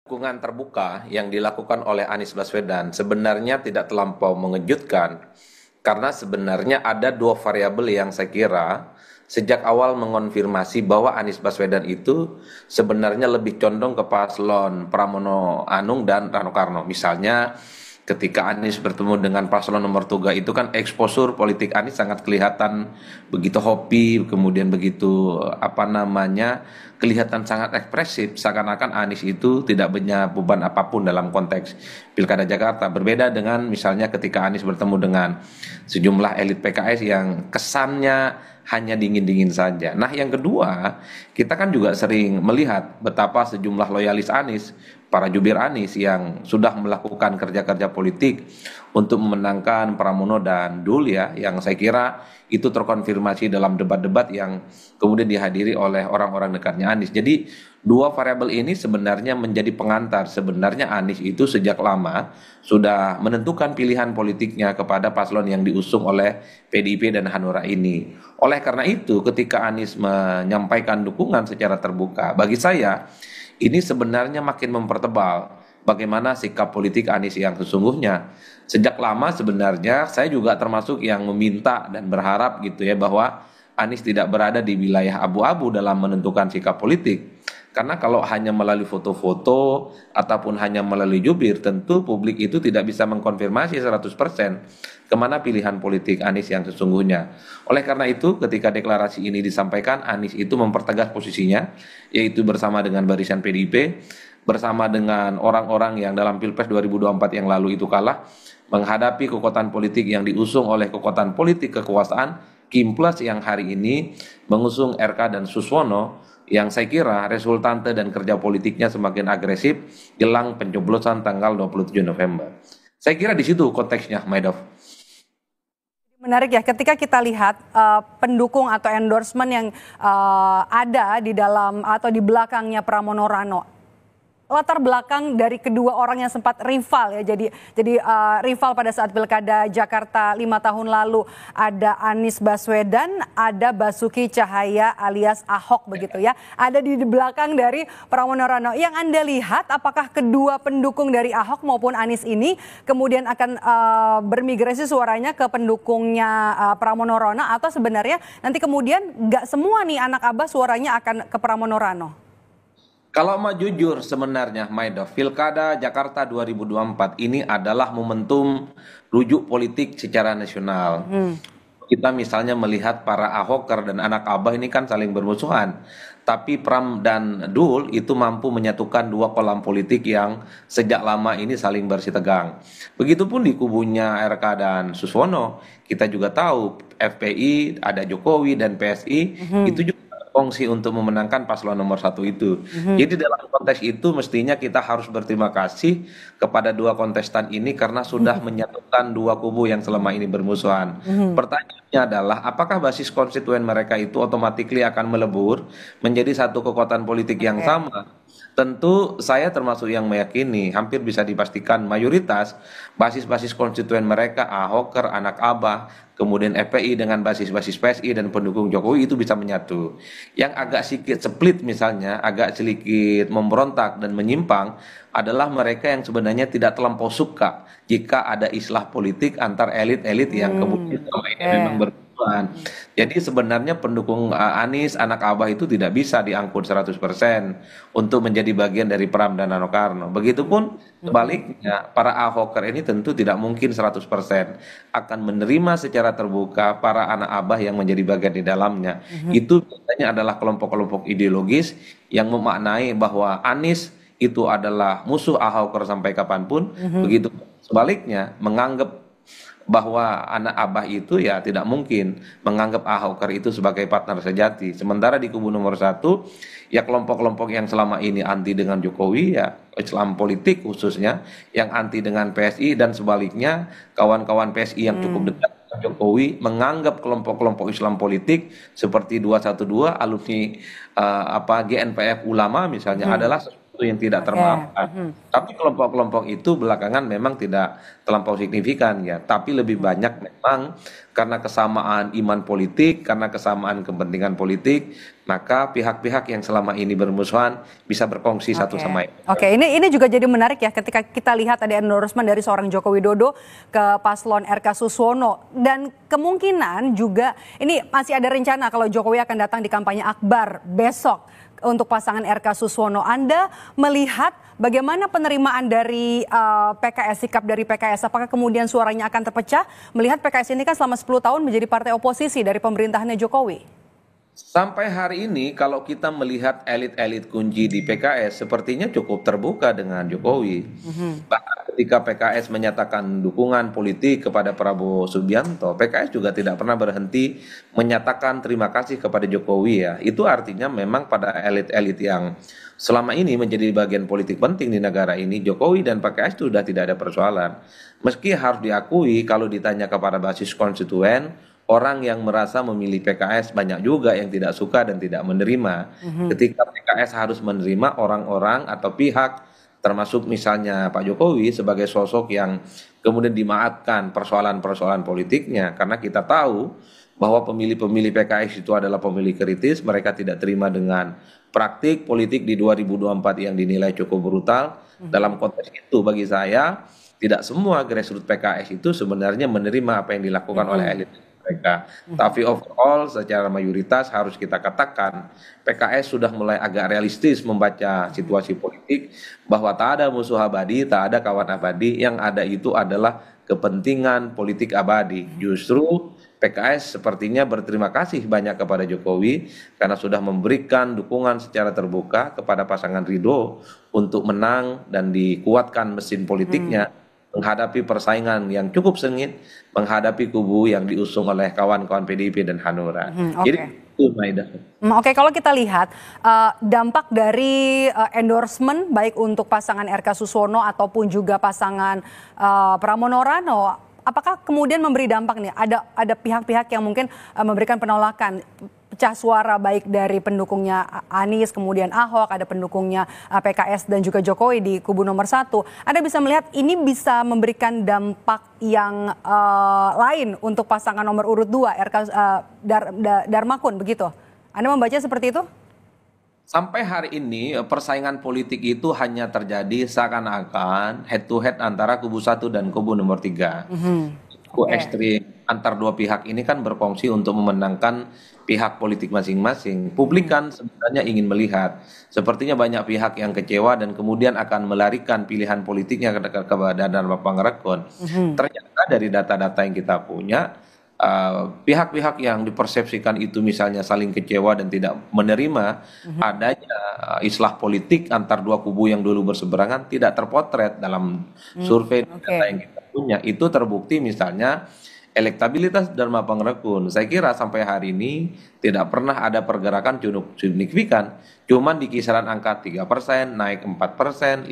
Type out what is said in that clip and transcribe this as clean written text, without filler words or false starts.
Dukungan terbuka yang dilakukan oleh Anies Baswedan sebenarnya tidak terlampau mengejutkan karena sebenarnya ada dua variabel yang saya kira sejak awal mengonfirmasi bahwa Anies Baswedan itu sebenarnya lebih condong ke paslon Pramono Anung dan Rano Karno. Misalnya ketika Anies bertemu dengan paslon nomor 3 itu kan eksposur politik Anies sangat kelihatan begitu hobi, kemudian begitu kelihatan sangat ekspresif, seakan-akan Anies itu tidak punya beban apapun dalam konteks Pilkada Jakarta. Berbeda dengan misalnya ketika Anies bertemu dengan sejumlah elit PKS yang kesannya hanya dingin-dingin saja. Nah, yang kedua, kita kan juga sering melihat betapa sejumlah loyalis Anies, para jubir Anies yang sudah melakukan kerja-kerja politik untuk memenangkan Pramono dan Dul ya, yang saya kira itu terkonfirmasi dalam debat-debat yang kemudian dihadiri oleh orang-orang dekatnya Anies. Jadi dua variabel ini sebenarnya menjadi pengantar. Sebenarnya Anies itu sejak lama sudah menentukan pilihan politiknya kepada paslon yang diusung oleh PDIP dan Hanura ini. Oleh karena itu, ketika Anies menyampaikan dukungan secara terbuka, bagi saya ini sebenarnya makin mempertebal bagaimana sikap politik Anies yang sesungguhnya. Sejak lama sebenarnya saya juga termasuk yang meminta dan berharap gitu ya bahwa Anies tidak berada di wilayah abu-abu dalam menentukan sikap politik. Karena kalau hanya melalui foto-foto ataupun hanya melalui jubir, tentu publik itu tidak bisa mengkonfirmasi 100% kemana pilihan politik Anies yang sesungguhnya. Oleh karena itu, ketika deklarasi ini disampaikan, Anies itu mempertegas posisinya, yaitu bersama dengan barisan PDIP, bersama dengan orang-orang yang dalam Pilpres 2024 yang lalu itu kalah, menghadapi kekuatan politik yang diusung oleh kekuatan politik kekuasaan, Kim Plus yang hari ini mengusung RK dan Suswono, yang saya kira resultante dan kerja politiknya semakin agresif jelang pencoblosan tanggal 27 November. Saya kira di situ konteksnya, Maidov. Menarik ya, ketika kita lihat pendukung atau endorsement yang ada di dalam atau di belakangnya Pramono Rano, latar belakang dari kedua orang yang sempat rival ya, jadi rival pada saat Pilkada Jakarta 5 tahun lalu, ada Anies Baswedan, ada Basuki Cahaya alias Ahok begitu ya, ada di belakang dari Pramono Rano. Yang Anda lihat, apakah kedua pendukung dari Ahok maupun Anies ini kemudian akan bermigrasi suaranya ke pendukungnya Pramono Rano, atau sebenarnya nanti kemudian nggak semua nih anak Abah suaranya akan ke Pramono Rano? Kalau mau jujur sebenarnya, Maidov, Pilkada Jakarta 2024 ini adalah momentum rujuk politik secara nasional. Kita misalnya melihat para Ahoker dan anak Abah ini kan saling bermusuhan. Tapi Pram dan Dul itu mampu menyatukan dua kolam politik yang sejak lama ini saling bersitegang. Begitupun di kubunya RK dan Suswono, kita juga tahu FPI, ada Jokowi dan PSI, itu juga kongsi untuk memenangkan paslon nomor 1 itu. Jadi dalam konteks itu mestinya kita harus berterima kasih kepada dua kontestan ini karena sudah menyatukan dua kubu yang selama ini bermusuhan. Pertanyaannya adalah apakah basis konstituen mereka itu otomatis akan melebur menjadi satu kekuatan politik yang sama? Tentu saya termasuk yang meyakini, hampir bisa dipastikan mayoritas basis-basis konstituen mereka, Ahoker, anak Abah, kemudian FPI dengan basis-basis PSI dan pendukung Jokowi itu bisa menyatu. Yang agak sedikit split misalnya, agak sedikit memberontak dan menyimpang adalah mereka yang sebenarnya tidak terlampau suka jika ada islah politik antar elit-elit yang kemudian ini memang berkebutuhan. Jadi sebenarnya pendukung Anies, anak Abah itu tidak bisa diangkut 100% untuk menjadi bagian dari Pram dan Rano Karno. Begitupun sebaliknya, para Ahoker ini tentu tidak mungkin 100% akan menerima secara terbuka para anak Abah yang menjadi bagian di dalamnya. Itu biasanya adalah kelompok-kelompok ideologis yang memaknai bahwa Anies itu adalah musuh Ahoker sampai kapanpun. Begitu sebaliknya, menganggap bahwa anak Abah itu ya tidak mungkin menganggap Ahoker itu sebagai partner sejati. Sementara di kubu nomor 1, ya kelompok-kelompok yang selama ini anti dengan Jokowi, ya Islam politik khususnya, yang anti dengan PSI dan sebaliknya, kawan-kawan PSI yang cukup dekat dengan Jokowi menganggap kelompok-kelompok Islam politik seperti 212 alumni GNPF ulama misalnya adalah sesuatu yang tidak termaafkan. Tapi kelompok-kelompok itu belakangan memang tidak terlampau signifikan ya, tapi lebih banyak memang karena kesamaan iman politik, karena kesamaan kepentingan politik, maka pihak-pihak yang selama ini bermusuhan bisa berkongsi satu sama lain. Oke, ini juga jadi menarik ya ketika kita lihat ada endorsement dari seorang Joko Widodo ke paslon RK Suswono, dan kemungkinan juga ini masih ada rencana kalau Jokowi akan datang di kampanye akbar besok untuk pasangan RK Suswono. Anda melihat bagaimana penerimaan dari PKS, sikap dari PKS? Apakah kemudian suaranya akan terpecah? Melihat PKS ini kan selama 10 tahun menjadi partai oposisi dari pemerintahannya Jokowi. Sampai hari ini kalau kita melihat elit-elit kunci di PKS sepertinya cukup terbuka dengan Jokowi. Bahkan ketika PKS menyatakan dukungan politik kepada Prabowo Subianto, PKS juga tidak pernah berhenti menyatakan terima kasih kepada Jokowi ya. Itu artinya memang pada elit-elit yang selama ini menjadi bagian politik penting di negara ini, Jokowi dan PKS itu sudah tidak ada persoalan. Meski harus diakui kalau ditanya kepada basis konstituen, orang yang merasa memilih PKS banyak juga yang tidak suka dan tidak menerima. Ketika PKS harus menerima orang-orang atau pihak, termasuk misalnya Pak Jokowi sebagai sosok yang kemudian dimaafkan persoalan-persoalan politiknya. Karena kita tahu bahwa pemilih-pemilih PKS itu adalah pemilih kritis, mereka tidak terima dengan praktik politik di 2024 yang dinilai cukup brutal. Dalam konteks itu bagi saya, tidak semua grassroots PKS itu sebenarnya menerima apa yang dilakukan oleh elit mereka. Tapi overall secara mayoritas harus kita katakan PKS sudah mulai agak realistis membaca situasi politik, bahwa tak ada musuh abadi, tak ada kawan abadi, yang ada itu adalah kepentingan politik abadi. Justru PKS sepertinya berterima kasih banyak kepada Jokowi karena sudah memberikan dukungan secara terbuka kepada pasangan Ridho untuk menang dan dikuatkan mesin politiknya menghadapi persaingan yang cukup sengit, menghadapi kubu yang diusung oleh kawan-kawan PDIP dan Hanura. Jadi itu Maida. Oke, kalau kita lihat dampak dari endorsement baik untuk pasangan RK Suswono ataupun juga pasangan Pramono Rano, apakah kemudian memberi dampak nih? Ada pihak-pihak yang mungkin memberikan penolakan, pecah suara baik dari pendukungnya Anies, kemudian Ahok, ada pendukungnya PKS dan juga Jokowi di kubu nomor 1. Anda bisa melihat ini bisa memberikan dampak yang lain untuk pasangan nomor urut 2, RK Darmakun, begitu? Anda membaca seperti itu? Sampai hari ini persaingan politik itu hanya terjadi seakan-akan head to head antara kubu 1 dan kubu nomor 3. Kubu ekstrim antar dua pihak ini kan berkongsi untuk memenangkan pihak politik masing-masing. Publik kan sebenarnya ingin melihat, sepertinya banyak pihak yang kecewa dan kemudian akan melarikan pilihan politiknya kepada Dharma Pangerakoon. Ternyata dari data-data yang kita punya, pihak-pihak yang dipersepsikan itu misalnya saling kecewa dan tidak menerima adanya islah politik antar dua kubu yang dulu berseberangan tidak terpotret dalam survei data yang kita punya. Itu terbukti misalnya elektabilitas Dharma Pangerakoon. Saya kira sampai hari ini tidak pernah ada pergerakan cukup signifikan, cuman di kisaran angka 3%, naik 4%,